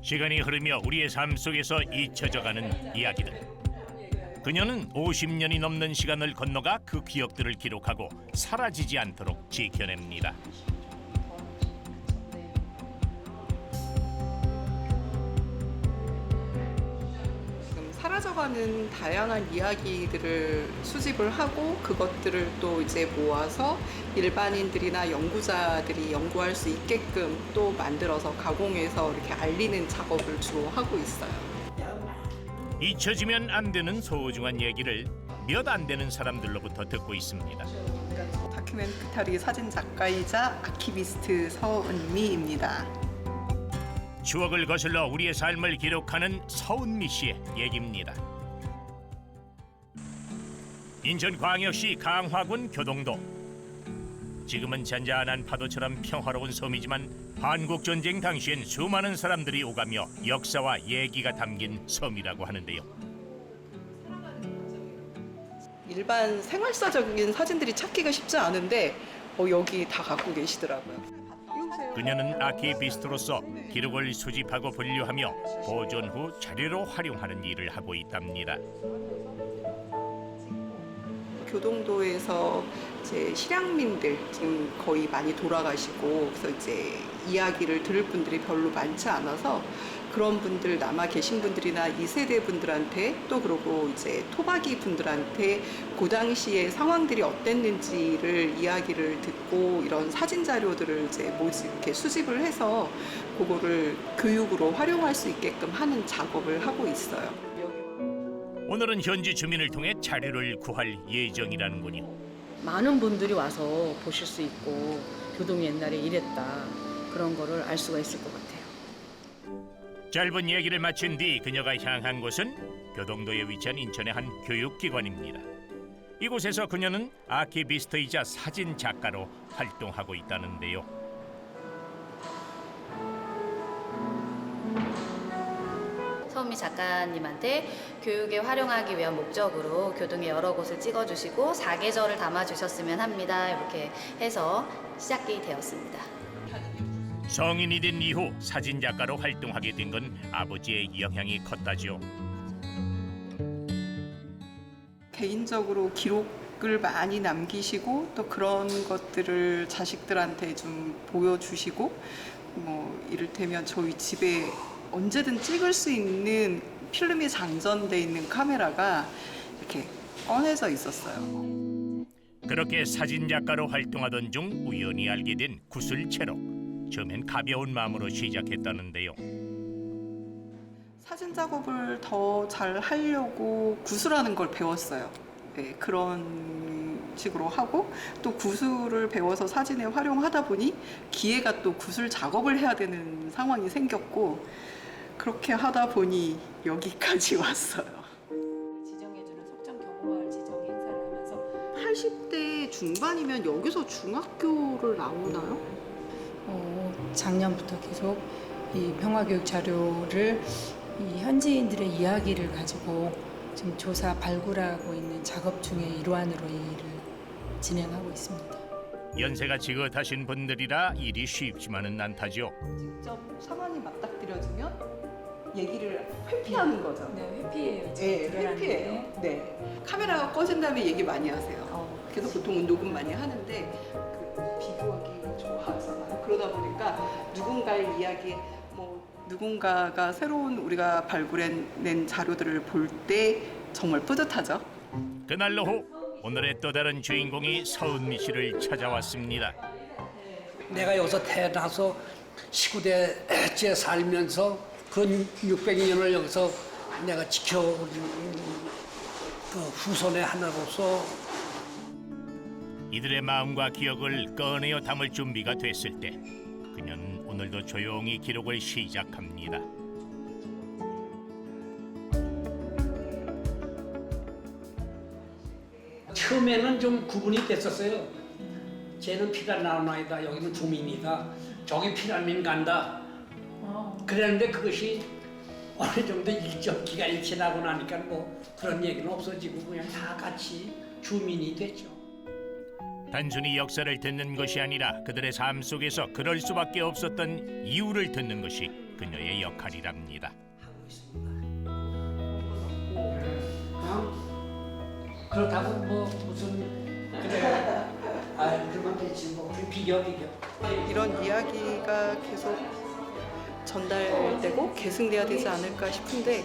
시간이 흐르며 우리의 삶 속에서 잊혀져가는 이야기들. 그녀는 50년이 넘는 시간을 건너가 그 기억들을 기록하고 사라지지 않도록 지켜냅니다. 지금 사라져가는 다양한 이야기들을 수집을 하고 그것들을 또 이제 모아서 일반인들이나 연구자들이 연구할 수 있게끔 또 만들어서 가공해서 이렇게 알리는 작업을 주로 하고 있어요. 잊혀지면 안 되는 소중한 얘기를 몇 안 되는 사람들로부터 듣고 있습니다. 다큐멘터리 사진 작가이자 아키비스트 서은미입니다. 추억을 거슬러 우리의 삶을 기록하는 서은미 씨의 얘기입니다. 인천광역시 강화군 교동도. 지금은 잔잔한 파도처럼 평화로운 섬이지만 한국전쟁 당시엔 수많은 사람들이 오가며 역사와 얘기가 담긴 섬이라고 하는데요. 일반 생활사적인 사진들이 찾기가 쉽지 않은데 여기 다 갖고 계시더라고요. 그녀는 아키비스트로서 기록을 수집하고 분류하며 보존 후 자료로 활용하는 일을 하고 있답니다. 교동도에서 이제 실향민들 지금 거의 많이 돌아가시고 그래서 이제 이야기를 들을 분들이 별로 많지 않아서 그런 분들 남아 계신 분들이나 2세대 분들한테 또 그리고 이제 토박이 분들한테 그 당시의 상황들이 어땠는지를 이야기를 듣고 이런 사진 자료들을 이제 이렇게 수집을 해서 그거를 교육으로 활용할 수 있게끔 하는 작업을 하고 있어요. 오늘은 현지 주민을 통해 자료를 구할 예정이라는군요. 많은 분들이 와서 보실 수 있고 교동이 옛날에 이랬다 그런 거를 알 수가 있을 것 같아요. 짧은 얘기를 마친 뒤 그녀가 향한 곳은 교동도에 위치한 인천의 한 교육기관입니다. 이곳에서 그녀는 아키비스트이자 사진 작가로 활동하고 있다는데요. 서은미 작가님한테 교육에 활용하기 위한 목적으로 교동의 여러 곳을 찍어주시고 사계절을 담아주셨으면 합니다. 이렇게 해서 시작이 되었습니다. 성인이 된 이후 사진 작가로 활동하게 된 건 아버지의 영향이 컸다죠. 개인적으로 기록을 많이 남기시고 또 그런 것들을 자식들한테 좀 보여주시고 뭐 이를테면 저희 집에 언제든 찍을 수 있는 필름이 장전돼 있는 카메라가 이렇게 꺼내져 있었어요. 그렇게 사진 작가로 활동하던 중 우연히 알게 된 구슬체로. 처음엔 가벼운 마음으로 시작했다는데요. 사진 작업을 더 잘 하려고 구슬하는 걸 배웠어요. 네, 그런 식으로 하고 또 구슬을 배워서 사진에 활용하다 보니 기회가 또 구슬 작업을 해야 되는 상황이 생겼고 그렇게 하다 보니 여기까지 왔어요. 지정해주는 속정 경마을 지정 행사를 하면서 80대 중반이면 여기서 중학교를 나오나요? 작년부터 계속 이 평화교육 자료를 이 현지인들의 이야기를 가지고 지금 조사 발굴하고 있는 작업 중의 일환으로 이 일을 진행하고 있습니다. 연세가 지긋하신 분들이라 일이 쉽지만은 않다죠. 직접 상황이 맞닥뜨려지면 얘기를 회피하는 거죠. 네, 회피예요. 네, 회피해요. 네. 카메라가 꺼진 다음에 얘기 많이 하세요. 그래서 보통은 녹음 많이 하는데 그 비교하기 좋아하잖아요. 그러다 보니까 누군가의 이야기, 뭐 누군가가 새로운 우리가 발굴해낸 자료들을 볼 때 정말 뿌듯하죠. 그날 오후 오늘의 또 다른 주인공이 서은미 씨를 찾아왔습니다. 내가 여기서 태어나서 19대째 살면서 그 600년을 여기서 내가 지켜온 그 후손의 하나로서 이들의 마음과 기억을 꺼내어 담을 준비가 됐을 때 그녀는 오늘도 조용히 기록을 시작합니다. 처음에는 좀 구분이 됐었어요. 쟤는 피가 나온 아이다. 여기는 주민이다. 저기 피라민 간다. 그랬는데 그것이 어느 정도 일정 기간이 지나고 나니까 뭐 그런 얘기는 없어지고 그냥 다 같이 주민이 됐죠. 단순히 역사를 듣는 것이 아니라 그들의 삶 속에서 그럴 수밖에 없었던 이유를 듣는 것이 그녀의 역할이랍니다. 그렇다고 뭐 무슨 그래 그러면 되지 뭐 비교 이런 이야기가 계속 전달되고 계승돼야 되지 않을까 싶은데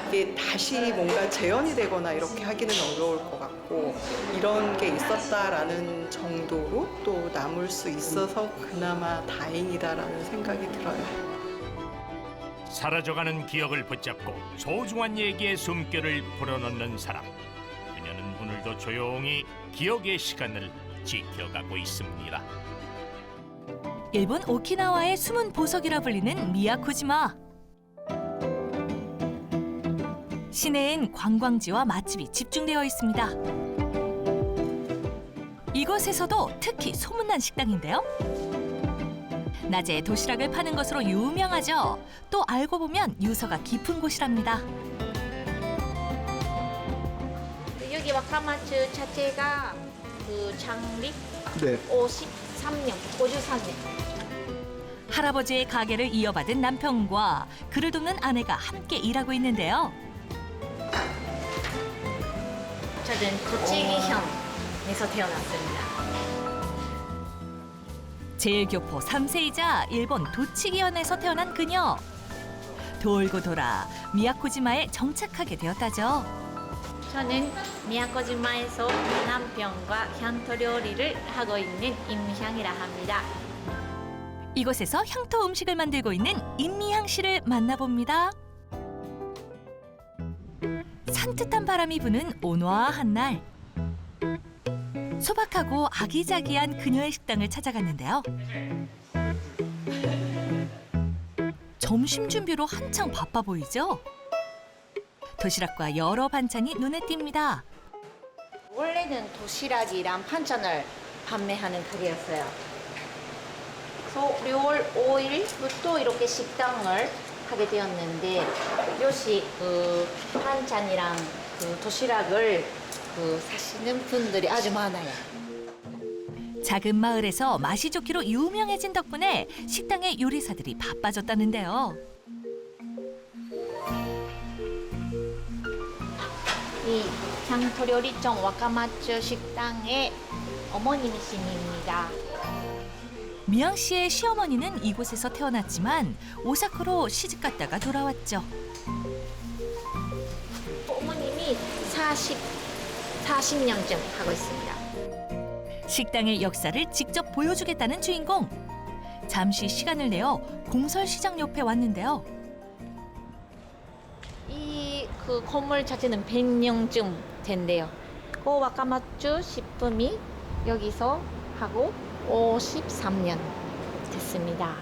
이게 다시 뭔가 재현이 되거나 이렇게 하기는 어려울 것 같고 이런 게 있었다라는 정도로 또 남을 수 있어서 그나마 다행이다라는 생각이 들어요. 사라져가는 기억을 붙잡고 소중한 얘기의 숨결을 불어넣는 사람. 그녀는 오늘도 조용히 기억의 시간을 지켜가고 있습니다. 일본 오키나와의 숨은 보석이라 불리는 미야코지마. 시내엔 관광지와 맛집이 집중되어 있습니다. 이곳에서도 특히 소문난 식당인데요. 낮에 도시락을 파는 것으로 유명하죠. 또 알고 보면 유서가 깊은 곳이랍니다. 여기 와카마츠 자체가 그 창립 네. 53년. 할아버지의 가게를 이어받은 남편과 그를 돕는 아내가 함께 일하고 있는데요. 저는栃木현에서 태어났습니다. 제일교포 3세이자 일본 도치기현에서 태어난 그녀. 돌고 돌아 미야코지마에 정착하게 되었다죠. 저는 미야코지마에서 남편과 향토 요리를 하고 있는 임향이라 합니다. 이곳에서 향토 음식을 만들고 있는 임미향 씨를 만나봅니다. 산뜻한 바람이 부는 온화한 날. 소박하고 아기자기한 그녀의 식당을 찾아갔는데요. 점심 준비로 한창 바빠 보이죠? 도시락과 여러 반찬이 눈에 띕니다. 원래는 도시락이랑 반찬을 판매하는 가게였어요. 그래서 6월 5일부터 이렇게 식당을 하게 되었는데 요시 그 반찬이랑 그 도시락을 사시는 분들이 아주 많아요. 작은 마을에서 맛이 좋기로 유명해진 덕분에 식당의 요리사들이 바빠졌다는데요. 이 향토 요리점 와카마츠 식당의 어머님이십니다. 미양 씨의 시어머니는 이곳에서 태어났지만 오사카로 시집 갔다가 돌아왔죠. 어머님이 40년쯤 하고 있습니다. 식당의 역사를 직접 보여주겠다는 주인공. 잠시 시간을 내어 공설시장 옆에 왔는데요. 그 건물 자체는 100년쯤 된대요. 그 와카마츠 식품이 여기서 하고 53년 됐습니다.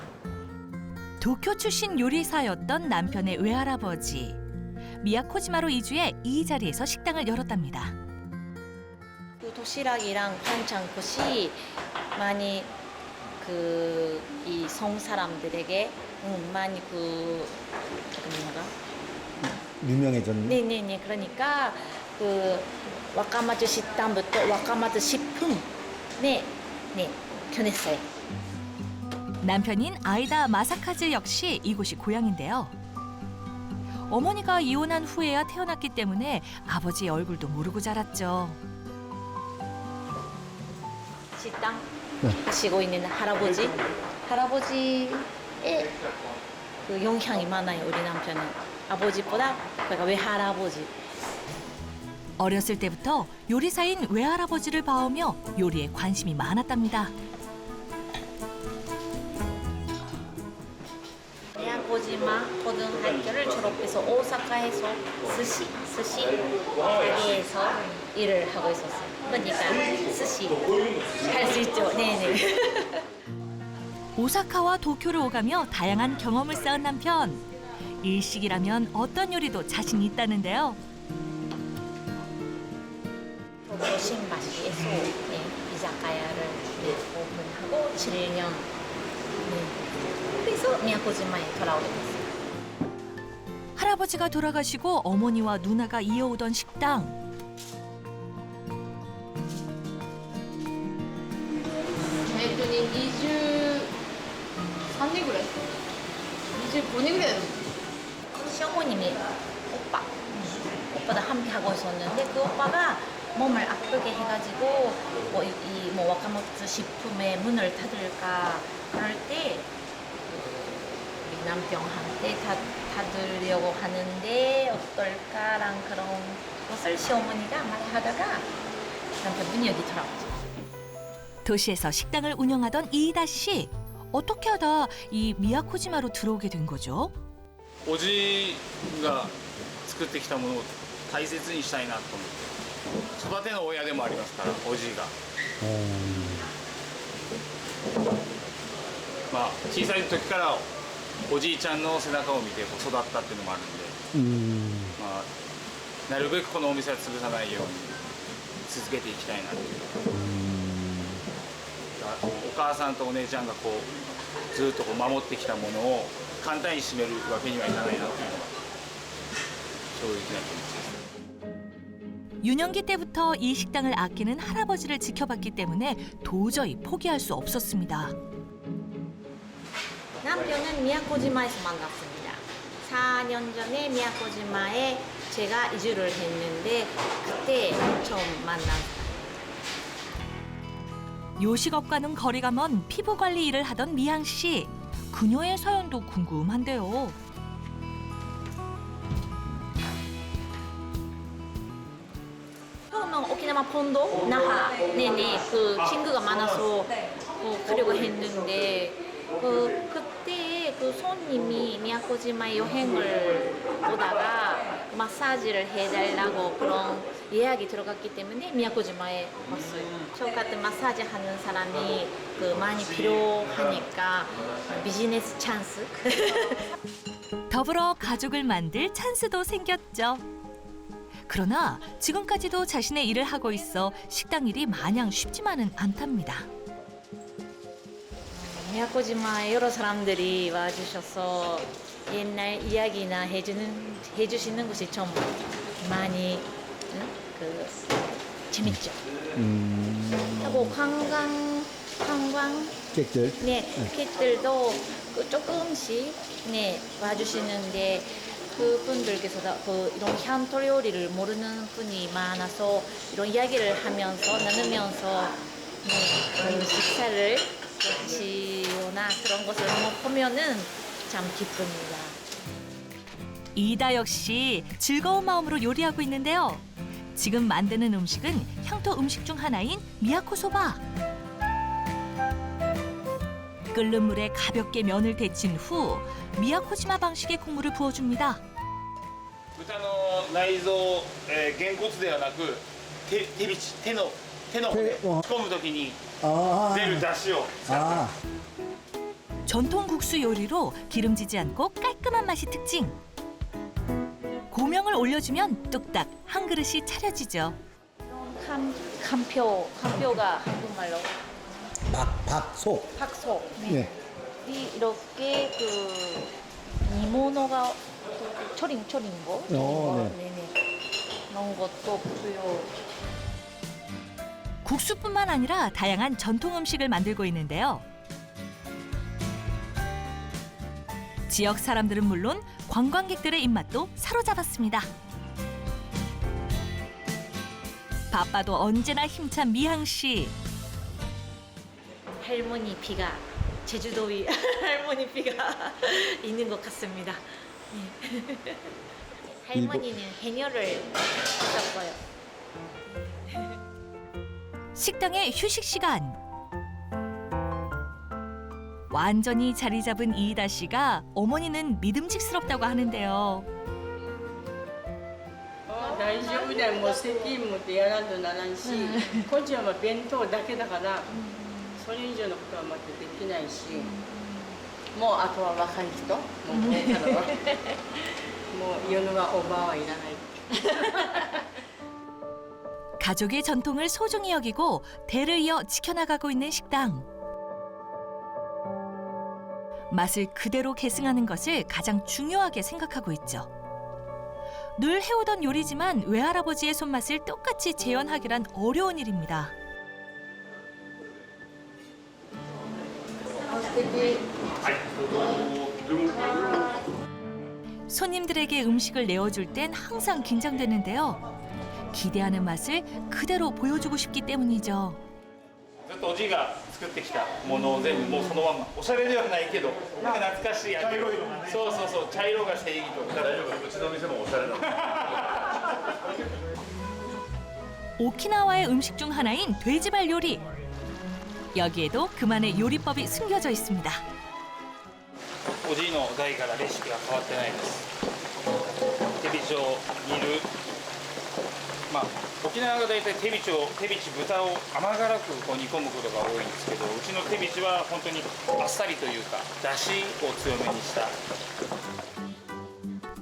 도쿄 출신 요리사였던 남편의 외할아버지. 미야코지마로 이주해 이 자리에서 식당을 열었답니다. 그 도시락이랑 반찬 것이 많이 이 성 사람들에게 많이 뭔가 유명해졌네. 네네네. 그러니까 그 와카마츠 식당부터 와카마츠 식품 네 변했어요. 남편인 아이다 마사카즈 역시 이곳이 고향인데요. 어머니가 이혼한 후에야 태어났기 때문에 아버지의 얼굴도 모르고 자랐죠. 식당 하시고 있는 할아버지의 그 영향이 많아요. 우리 남편은 아버지보다 그러니까 외할아버지. 어렸을 때부터 요리사인 외할아버지를 봐오며 요리에 관심이 많았답니다. 미야코지마 고등학교를 졸업해서 오사카에서 스시 가게에서 일을 하고 있었어요. 그러니까 스시 할 수 있죠. 네네. 오사카와 도쿄를 오가며 다양한 경험을 쌓은 남편. 일식이라면 어떤 요리도 자신 있다는데요. 도쿄 신바시에서 이자카야를 오픈하고 7년. 그래서 미야코지마에 돌아오게 됐어요. 할아버지가 돌아가시고 어머니와 누나가 이어오던 식당. 3년 그래. 이제 5년 그래. 시어머님이 오빠도 함께 하고 있었는데 그 오빠가 몸을 아프게 해가지고 뭐 와카모토 식품의 문을 닫을까 그럴 때 우리 남편한테 닫으려고 하는데 어떨까랑 그런 것을 시어머니가 말하다가 남편 문이 여기더라고요. 도시에서 식당을 운영하던 이이다 씨. 어떻게 하다 이 미야코지마로 들어오게 된 거죠? おじが作ってきたものを大切にしたいなと思って育ての親でもありますからおじいがまあ小さい時からおじいちゃんの背中を見てこう育ったっていうのもあるんでまあなるべくこのお店は潰さないように続けていきたいなっていうお母さんとお姉ちゃんがこうずっとこう守ってきたものを簡単に閉めるわけにはいかないなっていうのが正直な気持ちです。 유년기 때부터 이 식당을 아끼는 할아버지를 지켜봤기 때문에 도저히 포기할 수 없었습니다. 남편은 미야코지마에서 만났습니다. 4년 전에 미야코지마에 제가 이주를 했는데 그때 처음 만났어요. 요식업과는 거리가 먼 피부 관리 일을 하던 미향 씨. 그녀의 사연도 궁금한데요. 처음은 오키나와 본도, 나하, 네네 그 친구가 많아서 가려고 했는데 그때 그 손님이 미야코지마 여행을 오다가 마사지를 해달라고 그런 예약이 들어갔기 때문에 미야코지마에 왔어요. 저 같은 마사지 하는 사람이 많이 필요하니까 비즈니스 찬스. 더불어 가족을 만들 찬스도 생겼죠. 그러나 지금까지도 자신의 일을 하고 있어 식당 일이 마냥 쉽지만은 않답니다. 미야코지마에 여러 사람들이 와주셔서 옛날 이야기나 해주시는 것이 좀 많이 재밌죠. 하고 객들. 네, 객들도 조금씩 와주시는데 그분들께서도 이런 향토 요리를 모르는 분이 많아서 이런 이야기를 하면서 나누면서 식사를 하시거나 그런 것을 한번 보면은 참 기쁩니다. 이다 역시 즐거운 마음으로 요리하고 있는데요. 지금 만드는 음식은 향토 음식 중 하나인 미야코 소바. 끓는 물에 가볍게 면을 데친 후 미야코지마 방식의 국물을 부어줍니다. 豚の内臓、げんこつではなく手の方で仕込む時に出る出汁を使ってます。 전통 국수 요리로 기름지지 않고 깔끔한 맛이 특징. 고명을 올려주면 뚝딱 한 그릇이 차려지죠. 간표가 한국말로 박소. 박소. 네. 이렇게 니모노가 초린 거. 네네. 그런 것도 없고요. 국수뿐만 아니라 다양한 전통 음식을 만들고 있는데요. 지역 사람들은 물론 관광객들의 입맛도 사로잡았습니다. 바빠도 언제나 힘찬 미향 씨. 할머니 피가 제주도의 할머니 피가 있는 것 같습니다. 네. 할머니는 해녀를 하셨어요. 식당의 휴식 시간. 완전히 자리 잡은 이이다 씨가 어머니는 믿음직스럽다고 하는데요. 大丈夫だよ。もう責任持ってやらんとならんし、こっちはまあ弁当だけだから、それ以上のことはまたできないし、もうあとは若い人、もうこれからはもう世の中おばはいらない。 가족의 전통을 소중히 여기고 대를 이어 지켜나가고 있는 식당. 맛을 그대로 계승하는 것을 가장 중요하게 생각하고 있죠. 늘 해오던 요리지만 외할아버지의 손맛을 똑같이 재현하기란 어려운 일입니다. 손님들에게 음식을 내어줄 땐 항상 긴장되는데요. 기대하는 맛을 그대로 보여주고 싶기 때문이죠. ずっとおじいが作ってきたものを全部もうそのまんまおしゃれではないけどなんか懐かしい味。茶色いのがね。そうそうそう茶色が正義と。大丈夫。うちの店もおしゃれだ。 오키나와의 음식 중 하나인 돼지발 요리. 여기에도 그만의 요리법이 숨겨져 있습니다. おじいの代からレシピは変わってないです。手びちを煮る。まあ沖縄が大体手びち豚を甘辛くこう煮込むことが多いんですけど、うちの手びちは本当にあっさりというか出汁を強めにした。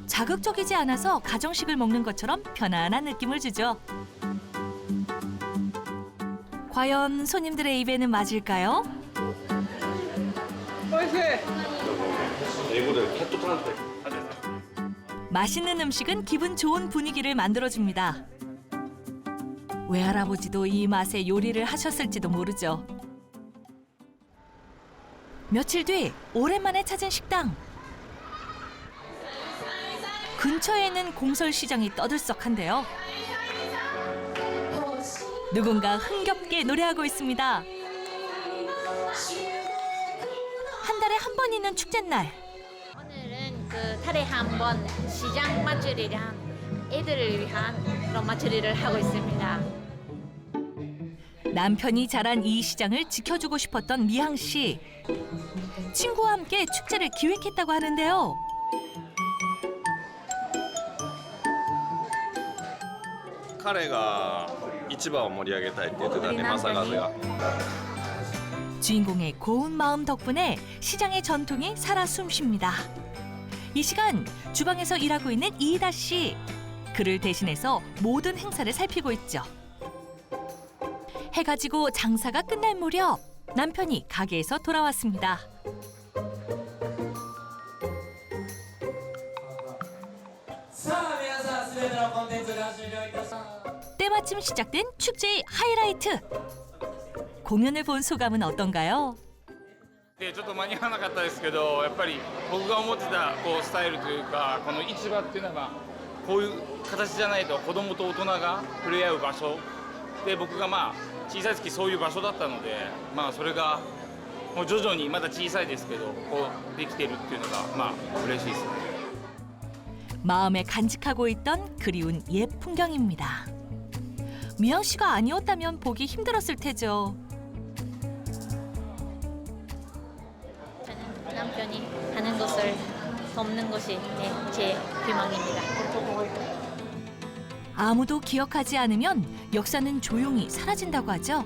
자극적이지 않아서 가정식을 먹는 것처럼 편안한 느낌을 주죠. 과연 손님들의 입에는 맞을까요? 맛있는 음식은 기분 좋은 분위기를 만들어줍니다. 외할아버지도 이 맛에 요리를 하셨을지도 모르죠. 며칠 뒤 오랜만에 찾은 식당. 근처에 있는 공설시장이 떠들썩한데요. 누군가 흥겹게 노래하고 있습니다. 한 달에 한 번 있는 축제날. 오늘은 그 달에 한 번 시장 마추리랑 애들을 위한 그런 마추리를 하고 있습니다. 남편이 자란 이 시장을 지켜주고 싶었던 미향 씨. 친구와 함께 축제를 기획했다고 하는데요.彼が一番を盛り上げたいって言ってたね、正和が。 주인공의 고운 마음 덕분에 시장의 전통이 살아 숨쉽니다. 이 시간 주방에서 일하고 있는 이이다 씨. 그를 대신해서 모든 행사를 살피고 있죠. 해가 지고 장사가 끝날 무렵 남편이 가게에서 돌아왔습니다. 때마침 시작된 축제의 하이라이트. 공연을 본 소감은 어떤가요? でちょっと間に合わなかったですけど、やっぱり僕が思ってたこうスタイルというか、この市場っていうのはこういう形じゃないと子供と大人が触れ合う場所で、僕がまあ小さい時そういう場所だったので、まあそれがもう徐々にまだ小さいですけどこうできてるっていうのがまあ嬉しいですね。 마음에 간직하고 있던 그리운 옛 풍경입니다. 미양 씨가 아니었다면 보기 힘들었을 테죠. 저는 남편이 하는 것을 돕는 것이 제 희망입니다. 아무도 기억하지 않으면 역사는 조용히 사라진다고 하죠.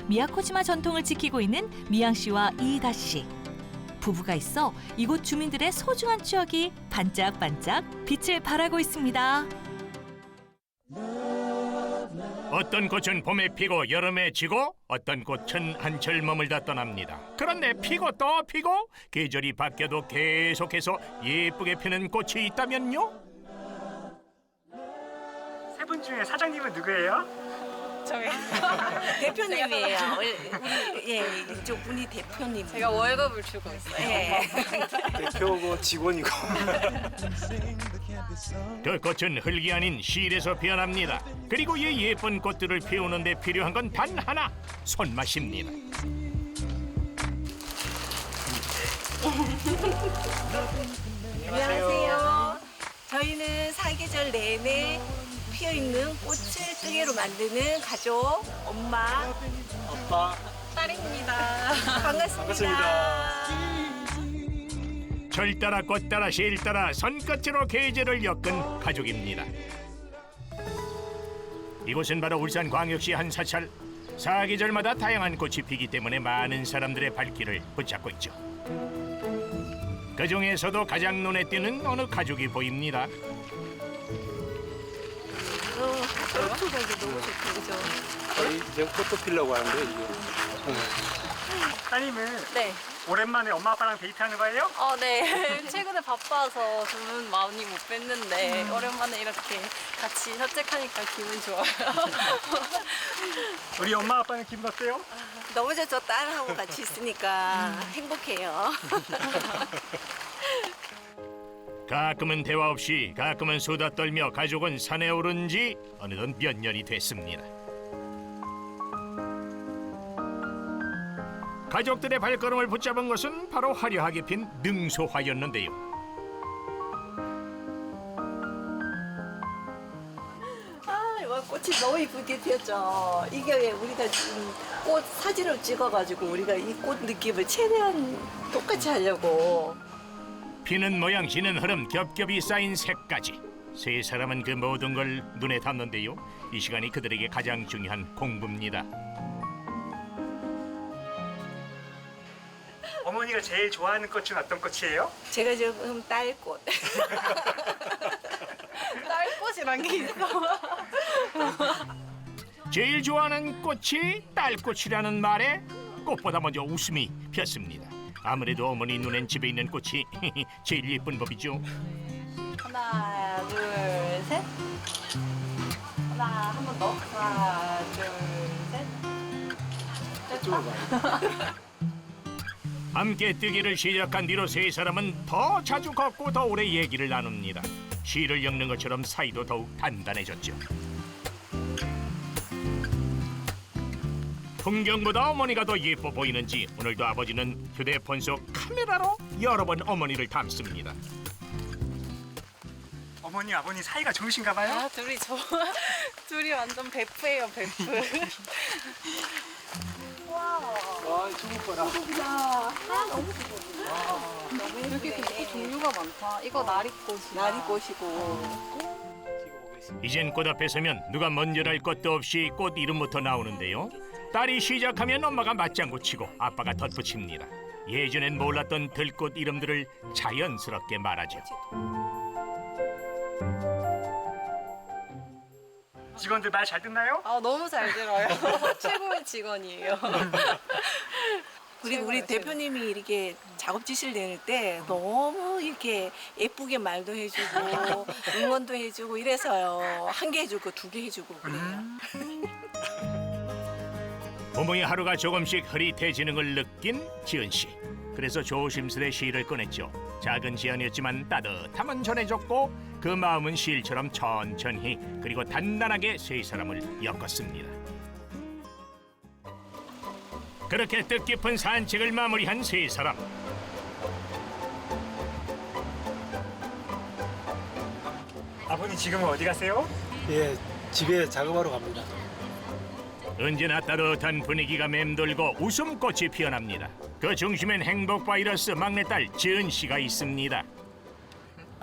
미야코지마 전통을 지키고 있는 미양 씨와 이이다 씨. 부부가 있어 이곳 주민들의 소중한 추억이 반짝반짝 빛을 발하고 있습니다. 어떤 꽃은 봄에 피고 여름에 지고 어떤 꽃은 한철 머물다 떠납니다. 그런데 피고 또 피고 계절이 바뀌어도 계속해서 예쁘게 피는 꽃이 있다면요? 세 분 중에 사장님은 누구예요? 저요. 대표님이에요. 우리 이쪽 분이 대표님. 제가 월급을 주고 있어요. 예. 대표고 직원이고. 그 꽃은 흙이 아닌 실에서 피어납니다. 그리고 이 예쁜 꽃들을 피우는 데 필요한 건 단 하나, 손맛입니다. 안녕하세요. 저희는 사계절 내내 피어있는 꽃을 뜨개로 만드는 가족, 엄마, 아빠, 딸입니다. 반갑습니다. 절 따라 꽃 따라 실 따라 손끝으로 계절을 엮은 가족입니다. 이곳은 바로 울산광역시 한 사찰. 사계절마다 다양한 꽃이 피기 때문에 많은 사람들의 발길을 붙잡고 있죠. 그 중에서도 가장 눈에 띄는 어느 가족이 보입니다. 초록초록이 너무 좋다, 그죠? 저희 지금 꽃도 피려고 하는데 이게. 따님은 네. 오랜만에 엄마 아빠랑 데이트하는 거예요? 네. 최근에 바빠서 저는 많이 못 뵀는데 오랜만에 이렇게 같이 산책하니까 기분 좋아요. 우리 엄마 아빠는 기분 어때요? 너무 좋죠. 딸하고 같이 있으니까 행복해요. 가끔은 대화 없이 가끔은 수다 떨며 가족은 산에 오른 지 어느덧 몇 년이 됐습니다. 가족들의 발걸음을 붙잡은 것은 바로 화려하게 핀 능소화였는데요. 이거 꽃이 너무 이쁘게 피었죠. 이게 우리가 지금 꽃 사진을 찍어가지고 우리가 이 꽃 느낌을 최대한 똑같이 하려고. 피는 모양 지는 흐름 겹겹이 쌓인 색까지 세 사람은 그 모든 걸 눈에 담는데요. 이 시간이 그들에게 가장 중요한 공부입니다. 어머니가 제일 좋아하는 꽃은 어떤 꽃이에요? 제가 지금 딸꽃. 딸꽃이란 게 있어. 제일 좋아하는 꽃이 딸꽃이라는 말에 꽃보다 먼저 웃음이 폈습니다. 아무래도 어머니 눈엔 집에 있는 꽃이 제일 예쁜 법이죠. 하나, 둘, 셋. 하나, 한 번 더. 하나, 둘, 셋. 됐다. 함께 뛰기를 시작한 뒤로 세 사람은 더 자주 걷고 더 오래 얘기를 나눕니다. 시를 읽는 것처럼 사이도 더욱 단단해졌죠. 풍경보다 어머니가 더 예뻐 보이는지 오늘도 아버지는 휴대폰 속 카메라로 여러 번 어머니를 담습니다. 어머니 아버님 사이가 좋으신가 봐요? 둘이 둘이 완전 베프예요, 베프. 와, 저거 봐라. 너무 예쁘네. 여기 꽃 종류가 많다. 이거 나리꽃이다. 나리꽃이고. 이젠 꽃 앞에 서면 누가 먼저랄 것도 없이 꽃 이름부터 나오는데요. 딸이 시작하면 엄마가 맞장구 치고 아빠가 덧붙입니다. 예전엔 몰랐던 들꽃 이름들을 자연스럽게 말하죠. 직원들 말 잘 듣나요? 너무 잘 들어요. 최고의 직원이에요. 우리 대표님이 이렇게 작업 지시를 내릴 때 너무 이렇게 예쁘게 말도 해주고 응원도 해주고 이래서요. 1개 해주고 2개 해주고 그래요. 부모의 하루가 조금씩 흐릿해지는 걸 느낀 지은 씨. 그래서 조심스레 시를 꺼냈죠. 작은 제안이었지만 따뜻함은 전해졌고 그 마음은 실처럼 천천히 그리고 단단하게 세 사람을 엮었습니다. 그렇게 뜻깊은 산책을 마무리한 세 사람. 아버님 지금은 어디 가세요? 예, 집에 작업하러 갑니다. 언제나 따뜻한 분위기가 맴돌고 웃음꽃이 피어납니다. 그 중심엔 행복 바이러스 막내딸 지은 씨가 있습니다.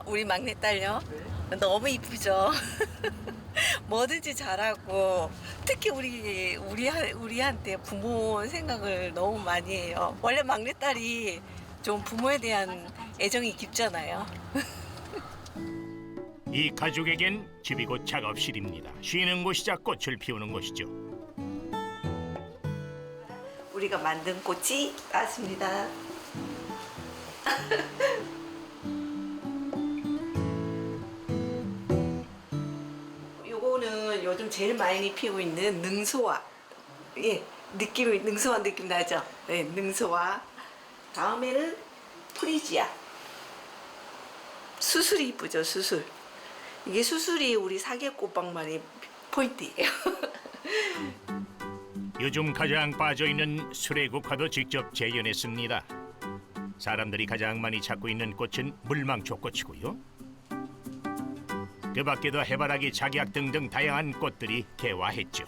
우리 막내딸요? 너무 이쁘죠? 뭐든지 잘하고 특히 우리한테 부모 생각을 너무 많이 해요. 원래 막내딸이 좀 부모에 대한 애정이 깊잖아요. 이 가족에겐 집이 곧 작업실입니다. 쉬는 곳이자 꽃을 피우는 곳이죠. 우리가 만든 꽃이 나왔습니다. 요거는 요즘 제일 많이 피우고 있는 능소화. 예, 능소화 느낌 나죠? 네, 능소화. 다음에는 프리지아. 수술이 이쁘죠, 수술. 이게 수술이 우리 사계꽃방만의 포인트예요. 요즘 가장 빠져있는 수레국화도 직접 재현했습니다. 사람들이 가장 많이 찾고 있는 꽃은 물망초꽃이고요. 그 밖에도 해바라기, 작약 등등 다양한 꽃들이 개화했죠.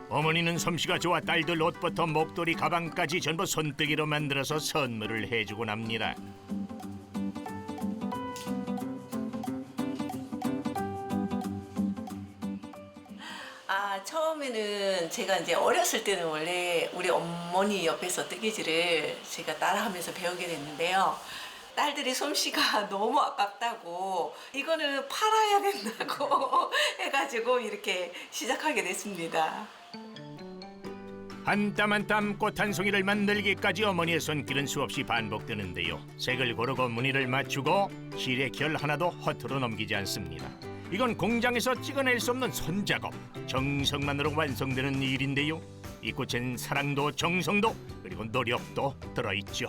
어머니는 솜씨가 좋아 딸들 옷부터 목도리, 가방까지 전부 손뜨기로 만들어서 선물을 해주곤 합니다. 처음에는 제가 이제 어렸을 때는 원래 우리 어머니 옆에서 뜨개질을 제가 따라하면서 배우게 됐는데요. 딸들이 솜씨가 너무 아깝다고 이거는 팔아야 된다고 해가지고 이렇게 시작하게 됐습니다. 한 땀 한 땀 꽃 한 송이를 만들기까지 어머니의 손길은 수없이 반복되는데요. 색을 고르고 무늬를 맞추고 실의 결 하나도 허투루 넘기지 않습니다. 이건 공장에서 찍어낼 수 없는 손작업, 정성만으로 완성되는 일인데요. 이 꽃엔 사랑도 정성도 그리고 노력도 들어있죠.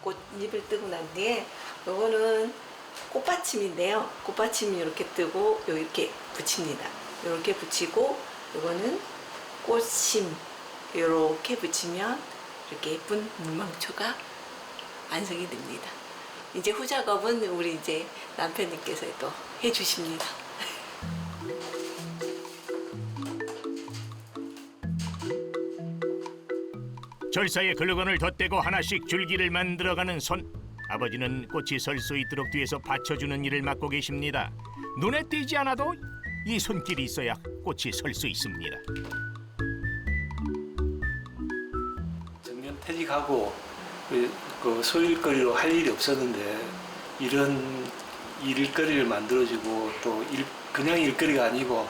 꽃잎을 뜨고 난 뒤에 요거는 꽃받침인데요. 꽃받침이 이렇게 뜨고 요 이렇게 붙입니다. 이렇게 붙이고 요거는 꽃심 이렇게 붙이면 이렇게 예쁜 물망초가 완성이 됩니다. 이제 후작업은 우리 이제 남편님께서 또 해주십니다. 절사에 글루건을 덧대고 하나씩 줄기를 만들어가는 손. 아버지는 꽃이 설 수 있도록 뒤에서 받쳐주는 일을 맡고 계십니다. 눈에 띄지 않아도 이 손길이 있어야 꽃이 설 수 있습니다. 정년 퇴직하고 그 소일거리로 할 일이 없었는데 이런 일거리를 만들어주고 또 그냥 일거리가 아니고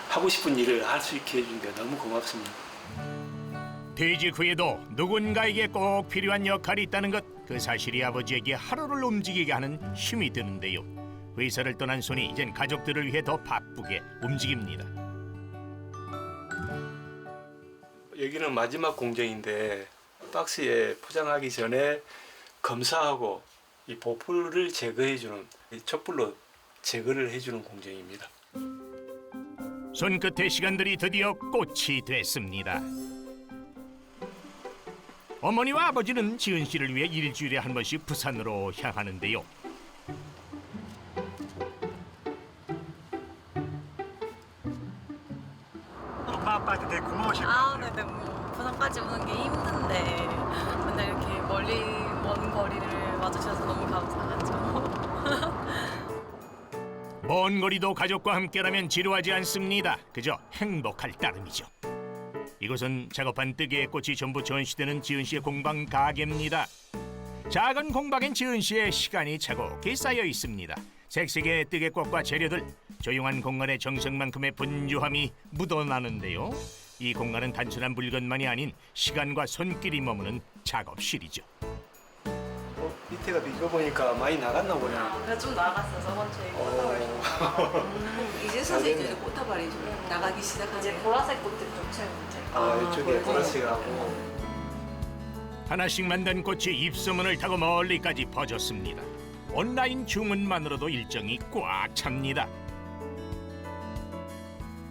하고 싶은 일을 할 수 있게 해준 게 너무 고맙습니다. 퇴직 후에도 누군가에게 꼭 필요한 역할이 있다는 것, 그 사실이 아버지에게 하루를 움직이게 하는 힘이 되는데요. 회사를 떠난 손이 이젠 가족들을 위해 더 바쁘게 움직입니다. 여기는 마지막 공정인데 박스에 포장하기 전에 검사하고 이 보풀을 제거해주는 촛불로 제거를 해주는 공정입니다. 손끝의 시간들이 드디어 꽃이 됐습니다. 어머니와 아버지는 지은 씨를 위해 일주일에 한 번씩 부산으로 향하는데요. 엄마 아빠한테 되게 고마우실 것 아, 같아요. 네네. 부산까지 오는 게 힘든데 맨날 이렇게 멀리 먼 거리를 와주셔서 너무 감사하죠. 먼 거리도 가족과 함께라면 지루하지 않습니다. 그저 행복할 따름이죠. 이곳은 작업한 뜨개의 꽃이 전부 전시되는 지은 씨의 공방 가게입니다. 작은 공방엔 지은 씨의 시간이 차곡히 쌓여 있습니다. 색색의 뜨개꽃과 재료들, 조용한 공간의 정성만큼의 분주함이 묻어나는데요. 이 공간은 단순한 물건만이 아닌 시간과 손길이 머무는 작업실이죠. 밑에가 이거 보니까 많이 나갔나 보네. 그래서 좀 나갔어. 저번 주에 꽃다발이 이제 서서히 이제 꽃다발이 좀 나가기 시작하네요. 이제 보라색 꽃들 좀 채우면 돼. 이쪽에 보라색하고 하나씩 만든 꽃이 입소문을 타고 멀리까지 퍼졌습니다. 온라인 주문만으로도 일정이 꽉 찹니다.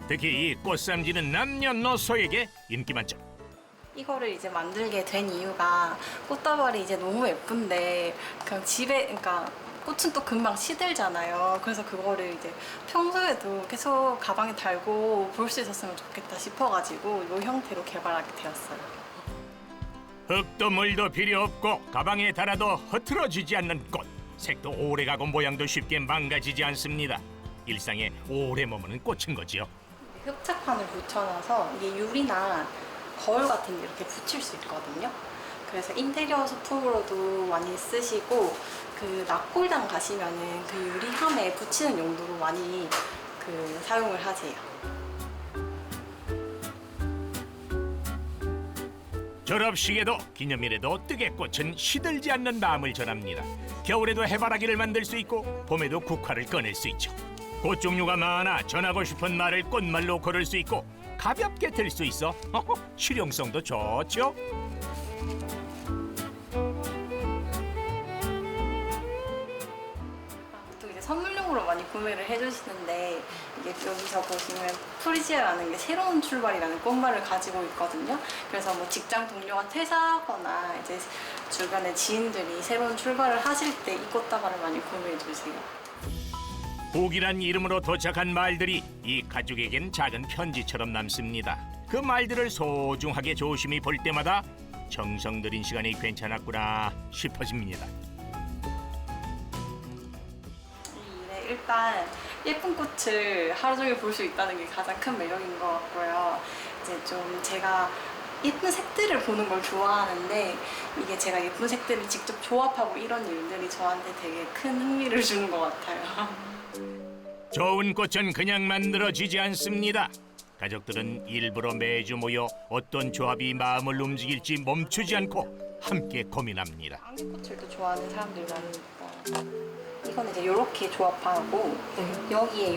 특히 이 꽃삼지는 남녀노소에게 인기 만점. 이거를 이제 만들게 된 이유가 꽃다발이 이제 너무 예쁜데 그냥 집에 그러니까 꽃은 또 금방 시들잖아요. 그래서 그거를 이제 평소에도 계속 가방에 달고 볼 수 있었으면 좋겠다 싶어가지고 이 형태로 개발하게 되었어요. 흙도 물도 필요 없고 가방에 달아도 흐트러지지 않는 꽃. 색도 오래가고 모양도 쉽게 망가지지 않습니다. 일상에 오래 머무는 꽃인 거지요. 흡착판을 붙여놔서 이게 유리나 거울 같은 데 이렇게 붙일 수 있거든요. 그래서 인테리어 소품으로도 많이 쓰시고 그 납골당 가시면은 그 유리함에 붙이는 용도로 많이 사용을 하세요. 졸업식에도 기념일에도 뜨개꽃은 시들지 않는 마음을 전합니다. 겨울에도 해바라기를 만들 수 있고 봄에도 국화를 꺼낼 수 있죠. 꽃 종류가 많아 전하고 싶은 말을 꽃말로 걸을 수 있고 가볍게 들 수 있어 실용성도 좋죠. 또 이제 선물용으로 많이 구매를 해주시는데 이게 여기서 보시면 프리지아라는 게 새로운 출발이라는 꽃말을 가지고 있거든요. 그래서 뭐 직장 동료가 퇴사하거나 이제 주변의 지인들이 새로운 출발을 하실 때 이 꽃다발을 많이 구매해 주세요. 복이란 이름으로 도착한 말들이 이 가족에겐 작은 편지처럼 남습니다. 그 말들을 소중하게 조심히 볼 때마다 정성 들인 시간이 괜찮았구나 싶어집니다. 이 일에 일단 예쁜 꽃을 하루 종일 볼 수 있다는 게 가장 큰 매력인 것 같고요. 이제 좀 제가 예쁜 색들을 보는 걸 좋아하는데 이게 제가 예쁜 색들을 직접 조합하고 이런 일들이 저한테 되게 큰 흥미를 주는 것 같아요. 좋은 꽃은 그냥 만들어지지 않습니다. 가족들은 일부러 매주 모여 어떤 조합이 마음을 움직일지 멈추지 않고 함께 고민합니다. 안개꽃을 또 좋아하는 사람들이 많으니까. 이거는 이제 이렇게 조합하고 여기에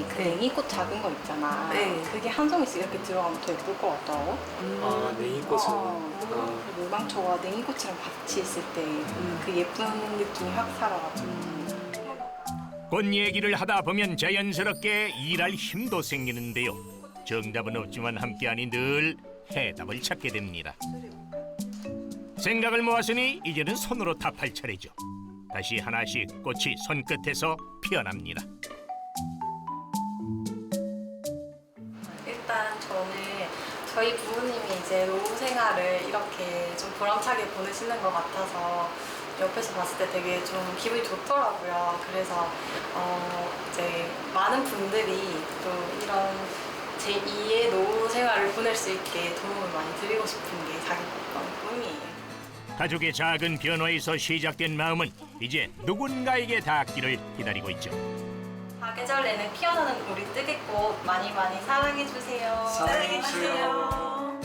그 냉이꽃 작은 거 있잖아. 그게 한 송이씩 이렇게 들어가면 더 예쁠 것 같더라고. 아, 냉이꽃은. 물방초가 냉이꽃이랑 같이 있을 때 그 예쁜 느낌이 확 살아가지고. 꽃 얘기를 하다 보면 자연스럽게 일할 힘도 생기는데요. 정답은 없지만 함께하니 늘 해답을 찾게 됩니다. 생각을 모았으니 이제는 손으로 답할 차례죠. 다시 하나씩 꽃이 손끝에서 피어납니다. 일단 저는 저희 부모님이 이제 노후 생활을 이렇게 좀 보람차게 보내시는 것 같아서 옆에서 봤을 때 되게 좀 기분이 좋더라고요. 그래서 이제 많은 분들이 또 이런 제2의 노후 생활을 보낼 수 있게 도움을 많이 드리고 싶은 게 자기 꿈이에요. 가족의 작은 변화에서 시작된 마음은 이제 누군가에게 닿기를 기다리고 있죠. 사계절에는 피어나는 우리 뜨개꽃 많이 사랑해주세요. 사랑해주세요.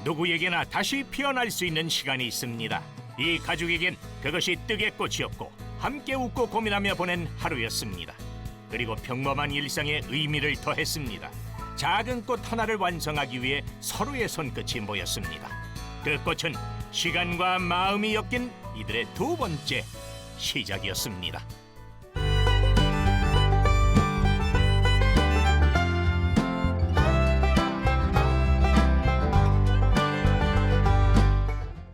누구에게나 다시 피어날 수 있는 시간이 있습니다. 이 가족에겐 그것이 뜨개꽃이었고 함께 웃고 고민하며 보낸 하루였습니다. 그리고 평범한 일상에 의미를 더했습니다. 작은 꽃 하나를 완성하기 위해 서로의 손끝이 모였습니다. 그 꽃은 시간과 마음이 엮인 이들의 두 번째 시작이었습니다.